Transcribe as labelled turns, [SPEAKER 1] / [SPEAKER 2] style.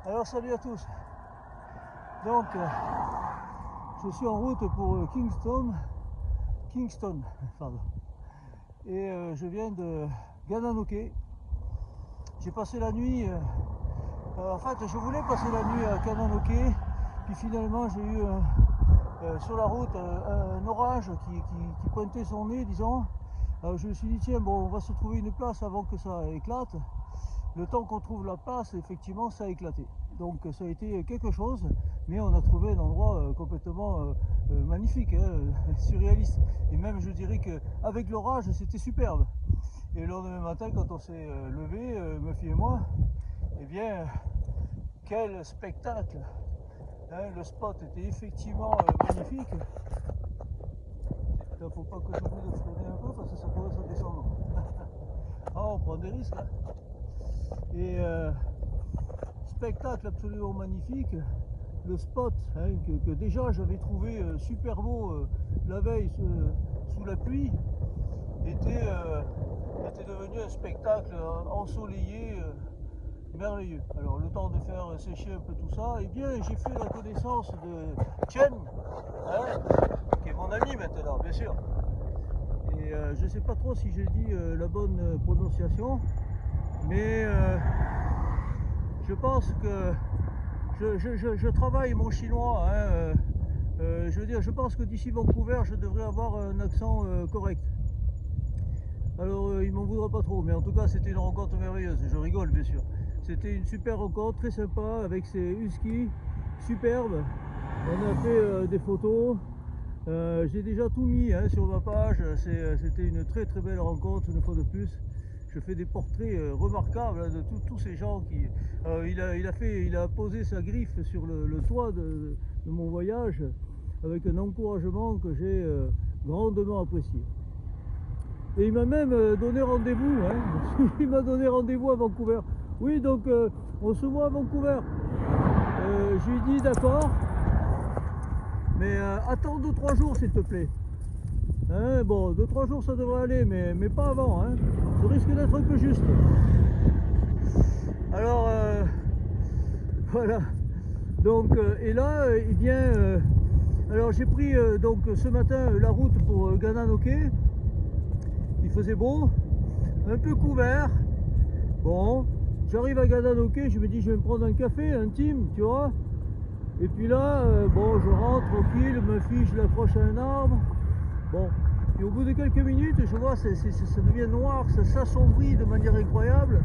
[SPEAKER 1] Alors salut à tous. Donc je suis en route pour Kingston, pardon. Et je viens de Gananoque. J'ai passé la nuit, en fait je voulais passer la nuit à Gananoque, puis finalement j'ai eu sur la route un orage qui pointait son nez, disons. Alors je me suis dit tiens, bon, on va se trouver une place avant que ça éclate. Le temps qu'on trouve la place, effectivement, ça a éclaté. Donc ça a été quelque chose, mais on a trouvé un endroit complètement magnifique, hein, surréaliste. Et même je dirais qu'avec l'orage, c'était superbe. Et le lendemain matin, quand on s'est levé, ma fille et moi, eh bien, quel spectacle, hein, le spot était effectivement magnifique. Il ne faut pas que j'oublie de freiner un peu parce que ça commence à descendre. Ah, on prend des risques, hein. Et spectacle absolument magnifique. Le spot, hein, que déjà j'avais trouvé super beau la veille sous la pluie, était devenu un spectacle ensoleillé merveilleux. Alors le temps de faire sécher un peu tout ça, et bien j'ai fait la connaissance de Chen, hein, qui est mon ami maintenant, bien sûr. Et je ne sais pas trop si j'ai dit la bonne prononciation, mais je pense que je travaille mon chinois, hein, je veux dire, je pense que d'ici Vancouver, je devrais avoir un accent correct. Alors, il m'en voudra pas trop, mais en tout cas, c'était une rencontre merveilleuse. Je rigole, bien sûr. C'était une super rencontre, très sympa, avec ces huskies, superbes. On a fait des photos. J'ai déjà tout mis, hein, sur ma page. C'était une très très belle rencontre, une fois de plus. Je fais des portraits remarquables, hein, de tous ces gens qui... il a posé sa griffe sur le toit de mon voyage avec un encouragement que j'ai grandement apprécié. Et il m'a même donné rendez-vous, hein. Il m'a donné rendez-vous à Vancouver. Oui, donc on se voit à Vancouver. Je lui ai dit d'accord, mais attends 2-3 jours s'il te plaît. Hein, bon, 2-3 jours ça devrait aller, mais pas avant, hein. Ça risque d'être un peu juste. Alors, voilà. Donc, et là, eh bien, alors j'ai pris donc ce matin la route pour Gananoque. Il faisait beau, un peu couvert. Bon, j'arrive à Gananoque, je me dis je vais me prendre un café intime, tu vois. Et puis là, bon, je rentre tranquille, ma fille, je l'accroche à un arbre. Bon, et au bout de quelques minutes, je vois ça devient noir, ça s'assombrit de manière incroyable.